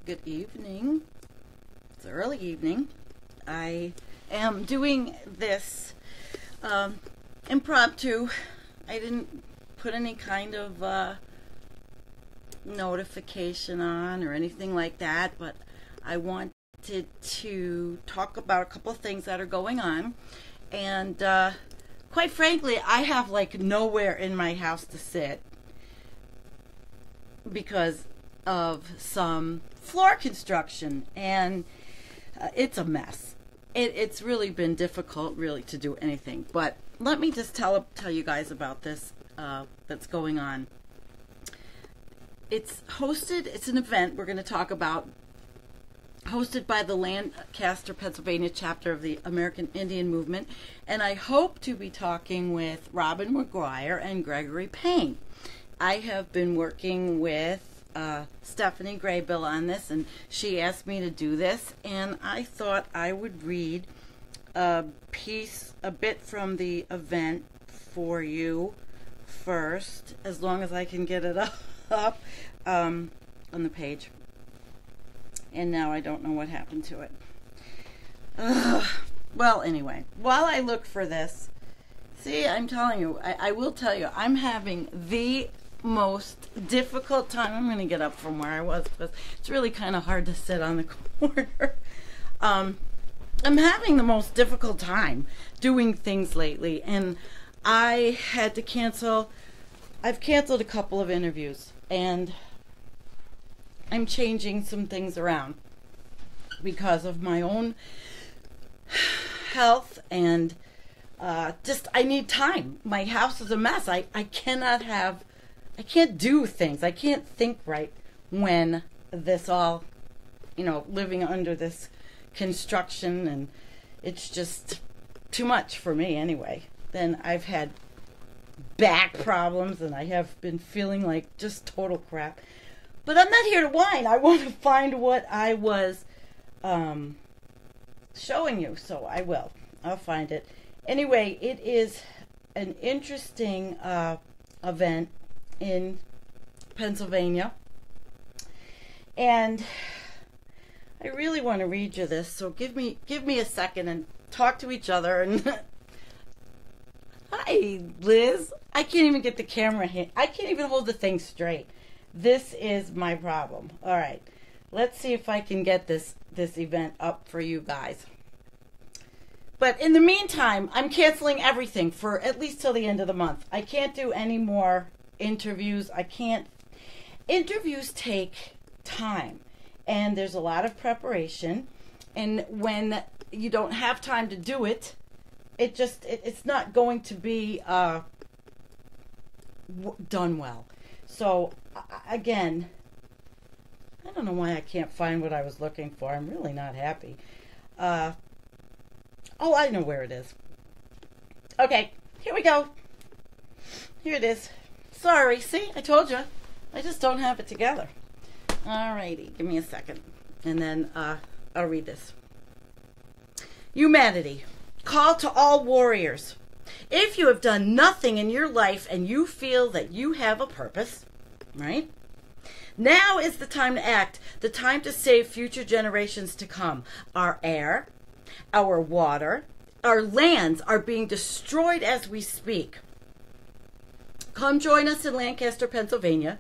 Good evening. It's early evening. I am doing this impromptu. I didn't put any kind of notification on or anything like that, but I wanted to talk about a couple of things that are going on. And quite frankly, I have like nowhere in my house to sit because of some floor construction, and it's a mess. It's really been difficult really to do anything, but let me just tell you guys about this that's going on. It's an event we're going to talk about, hosted by the Lancaster, Pennsylvania chapter of the American Indian Movement, and I hope to be talking with Robin Maguire and Gregory Payne. I have been working with Stephanie Graybill on this, and she asked me to do this, and I thought I would read a bit from the event for you first, as long as I can get it up on the page. And now I don't know what happened to it. Well, anyway, while I look for this, see, I'm telling you, I will tell you, I'm having the most difficult time. I'm going to get up from where I was because it's really kind of hard to sit on the corner. I'm having the most difficult time doing things lately, and I had to cancel. I've canceled a couple of interviews, and I'm changing some things around because of my own health, and just I need time. My house is a mess. I can't do things. I can't think right when this all, living under this construction, and it's just too much for me anyway. Then I've had back problems, and I have been feeling like just total crap. But I'm not here to whine. I want to find what I was showing you, so I will. I'll find it. Anyway, it is an interesting event in Pennsylvania, and I really want to read you this, so give me a second and talk to each other. And hi, Liz. I can't even get the camera hit. I can't even hold the thing straight. This is my problem. All right, let's see if I can get this event up for you guys. But in the meantime, I'm canceling everything for at least till the end of the month. I can't do any more interviews. Interviews take time, and there's a lot of preparation, and when you don't have time to do it, it's not going to be done well. So again, I don't know why I can't find what I was looking for. I'm really not happy. Oh, I know where it is. Okay, here we go. Here it is. Sorry, see, I told you. I just don't have it together. Alrighty, give me a second, and then I'll read this. Humanity, call to all warriors. If you have done nothing in your life and you feel that you have a purpose, right? Now is the time to act, the time to save future generations to come. Our air, our water, our lands are being destroyed as we speak. Come join us in Lancaster, Pennsylvania,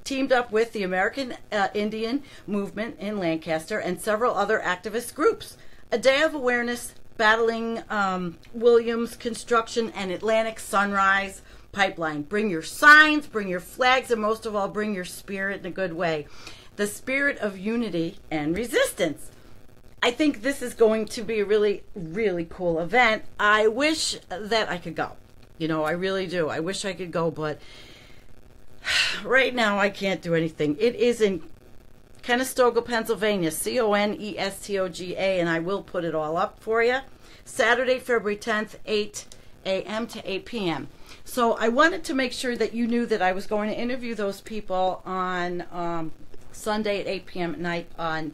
teamed up with the American Indian Movement in Lancaster and several other activist groups. A day of awareness battling Williams Construction and Atlantic Sunrise Pipeline. Bring your signs, bring your flags, and most of all, bring your spirit in a good way. The spirit of unity and resistance. I think this is going to be a really, really cool event. I wish that I could go. I really do. I wish I could go, but right now I can't do anything. It is in Conestoga, Pennsylvania, Conestoga, and I will put it all up for you. Saturday, February 10th, 8 a.m. to 8 p.m. So I wanted to make sure that you knew that I was going to interview those people on Sunday at 8 p.m. at night on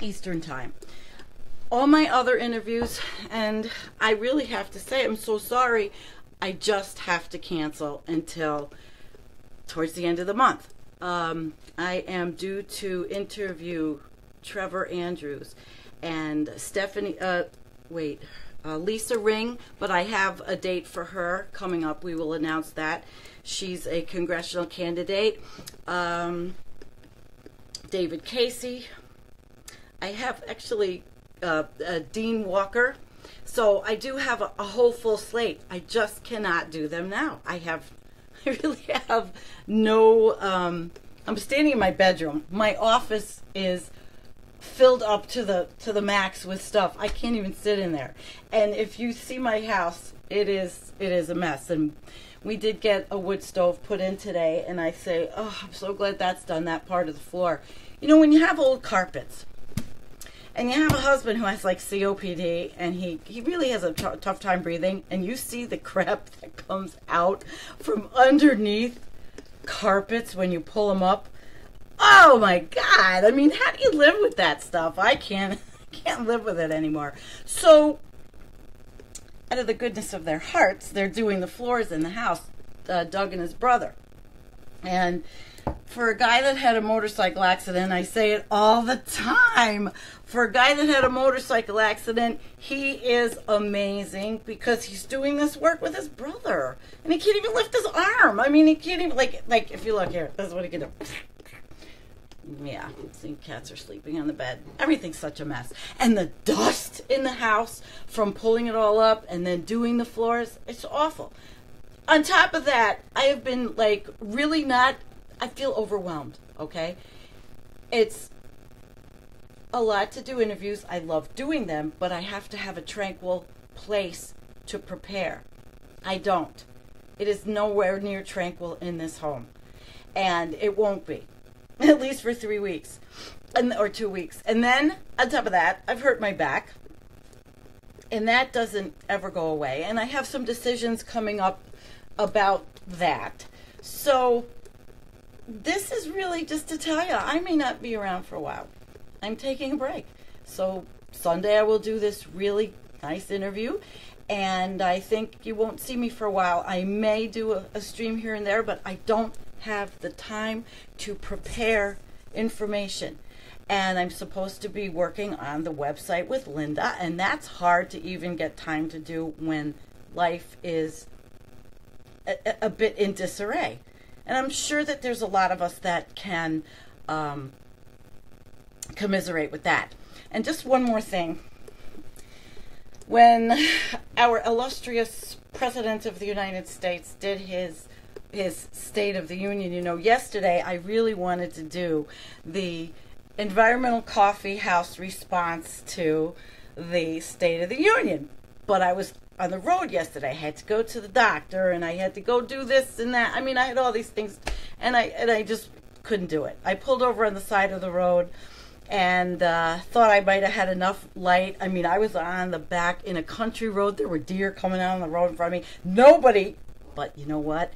Eastern Time. All my other interviews, and I really have to say, I'm so sorry, I just have to cancel until towards the end of the month. I am due to interview Trevor Andrews and Lisa Ring, but I have a date for her coming up. We will announce that. She's a congressional candidate. David Casey. I have actually Dean Walker. So I do have a whole full slate. I just cannot do them now. I really have no, I'm standing in my bedroom. My office is filled up to the max with stuff. I can't even sit in there. And if you see my house, it is a mess. And we did get a wood stove put in today, and I say, oh, I'm so glad that's done, that part of the floor. You know, when you have old carpets, and you have a husband who has like COPD, and he really has a tough time breathing, and you see the crap that comes out from underneath carpets when you pull them up. Oh my God! I mean, how do you live with that stuff? I can't live with it anymore. So, out of the goodness of their hearts, they're doing the floors in the house, Doug and his brother. And for a guy that had a motorcycle accident, I say it all the time, for a guy that had a motorcycle accident, he is amazing because he's doing this work with his brother. And he can't even lift his arm. I mean, he can't even, like if you look here, this is what he can do. Yeah, see, cats are sleeping on the bed. Everything's such a mess. And the dust in the house from pulling it all up and then doing the floors, it's awful. On top of that, I have been, like, really not, I feel overwhelmed, okay? It's a lot to do interviews. I love doing them, but I have to have a tranquil place to prepare. I don't. It is nowhere near tranquil in this home. And it won't be. At least for 3 weeks. Or 2 weeks. And then, on top of that, I've hurt my back. And that doesn't ever go away. And I have some decisions coming up about that. So, this is really just to tell you, I may not be around for a while. I'm taking a break. So, Sunday I will do this really nice interview. And I think you won't see me for a while. I may do a stream here and there, but I don't have the time to prepare information. And I'm supposed to be working on the website with Linda, and that's hard to even get time to do when life is a bit in disarray. And I'm sure that there's a lot of us that can commiserate with that. And just one more thing. When our illustrious President of the United States did his State of the Union, you know, yesterday I really wanted to do the Environmental Coffee House response to the State of the Union. But I was on the road yesterday. I had to go to the doctor, and I had to go do this and that. I mean, I had all these things, and I just couldn't do it. I pulled over on the side of the road and thought I might have had enough light. I mean, I was on the back in a country road. There were deer coming out on the road in front of me. Nobody, but you know what?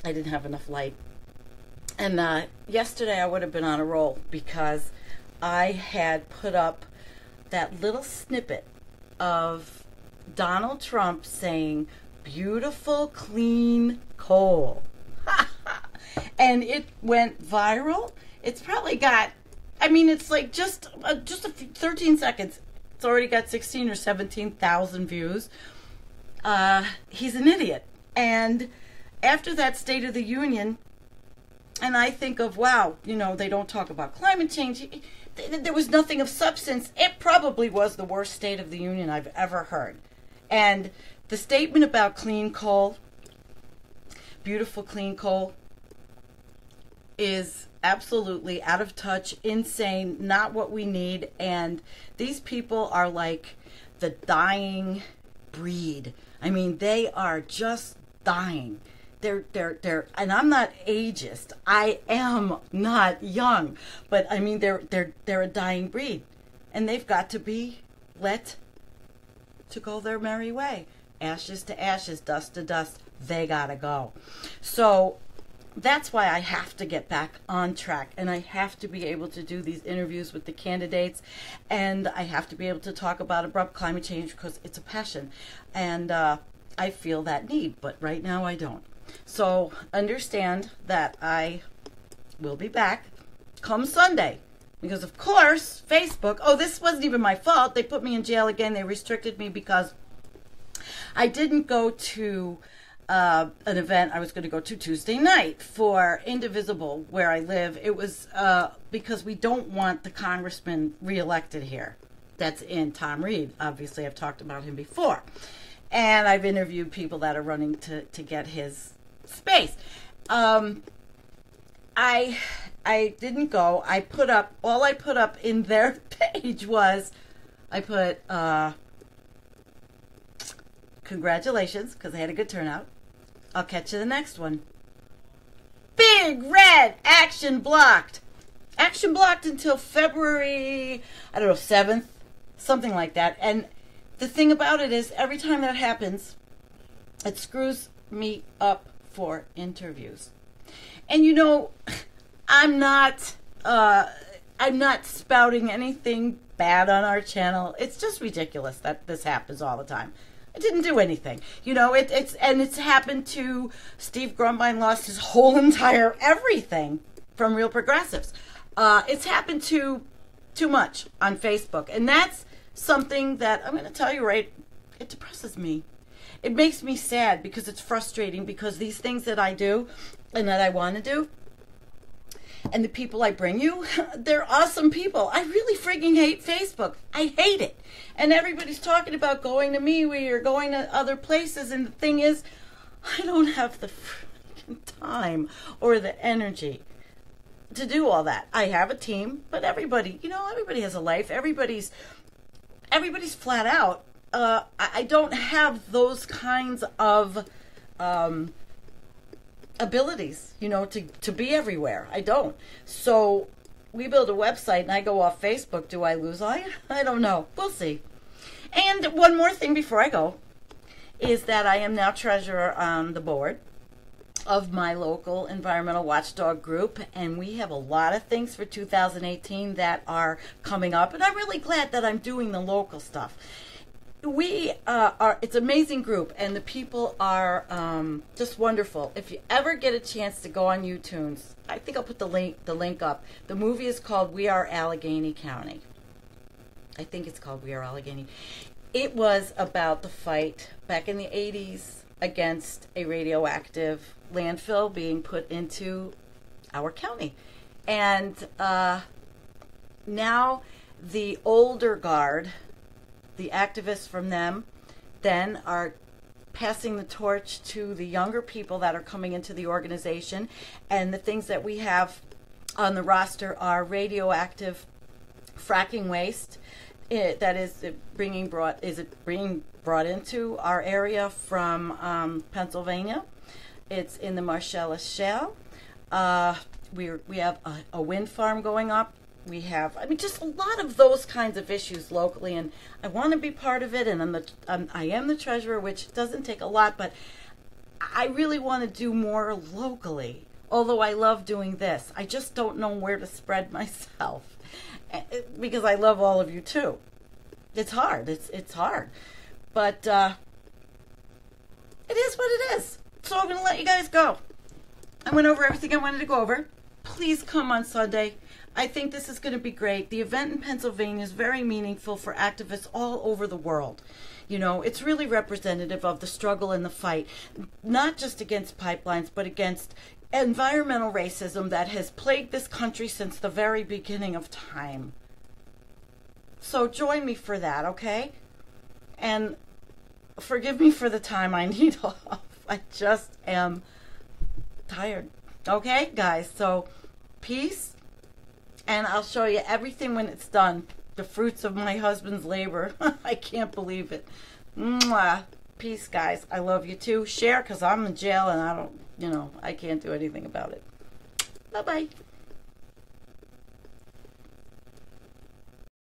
I didn't have enough light. And yesterday I would have been on a roll because I had put up that little snippet of Donald Trump saying, beautiful, clean coal. And it went viral. It's probably got, I mean, it's like just 13 seconds. It's already got 16 or 17,000 views. He's an idiot. And after that State of the Union, and I think of, wow, you know, they don't talk about climate change. There was nothing of substance. It probably was the worst State of the Union I've ever heard. And the statement about clean coal, beautiful clean coal, is absolutely out of touch, insane, not what we need. And these people are like the dying breed. I mean, they are just dying. They're, and I'm not ageist. I am not young, but I mean, they're a dying breed, and they've got to be let to go their merry way. Ashes to ashes, dust to dust. They gotta go. So that's why I have to get back on track, and I have to be able to do these interviews with the candidates, and I have to be able to talk about abrupt climate change because it's a passion, and I feel that need, but right now I don't. So understand that I will be back come Sunday. Because, of course, Facebook, oh, this wasn't even my fault. They put me in jail again. They restricted me because I didn't go to an event I was going to go to Tuesday night for Indivisible, where I live. It was because we don't want the congressman reelected here. That's in Tom Reed. Obviously, I've talked about him before. And I've interviewed people that are running to get his space. I didn't go. All I put up in their page was, I put, congratulations, because I had a good turnout. I'll catch you the next one. Big red action blocked. Action blocked until February, 7th, something like that. And the thing about it is, every time that happens, it screws me up for interviews. And I'm not spouting anything bad on our channel. It's just ridiculous that this happens all the time. I didn't do anything. It's happened to Steve Grumbine. Lost his whole entire everything from Real Progressives. It's happened to too much on Facebook, and that's something that I'm going to tell you it depresses me. It makes me sad because it's frustrating, because these things that I do and that I want to do, and the people I bring you, they're awesome people. I really freaking hate Facebook. I hate it. And everybody's talking about going to MeWe or going to other places, and the thing is, I don't have the freaking time or the energy to do all that. I have a team, but everybody has a life. Everybody's flat out. I don't have those kinds of abilities, to be everywhere. I don't. So we build a website and I go off Facebook. Do I lose? I don't know. We'll see. And one more thing before I go is that I am now treasurer on the board of my local environmental watchdog group, and we have a lot of things for 2018 that are coming up, and I'm really glad that I'm doing the local stuff. It's an amazing group, and the people are just wonderful. If you ever get a chance to go on YouTube, I think I'll put the link up. The movie is called We Are Allegheny County. I think it's called We Are Allegheny. It was about the fight back in the 80s against a radioactive landfill being put into our county. And now the older guard, the activists from them, then are passing the torch to the younger people that are coming into the organization. And the things that we have on the roster are radioactive fracking waste that is being brought into our area from Pennsylvania. It's in the Marcellus Shale. We have a wind farm going up. We have, just a lot of those kinds of issues locally, and I want to be part of it. And I am the treasurer, which doesn't take a lot, but I really want to do more locally. Although I love doing this, I just don't know where to spread myself, because I love all of you too. It's hard. It's hard, but it is what it is. So I'm going to let you guys go. I went over everything I wanted to go over. Please come on Sunday. I think this is going to be great. The event in Pennsylvania is very meaningful for activists all over the world. It's really representative of the struggle and the fight, not just against pipelines, but against environmental racism that has plagued this country since the very beginning of time. So join me for that, okay? And forgive me for the time I need off. I just am tired. Okay, guys? So peace. And I'll show you everything when it's done. The fruits of my husband's labor. I can't believe it. Mwah. Peace, guys. I love you too. Share, because I'm in jail and I can't do anything about it. Bye-bye.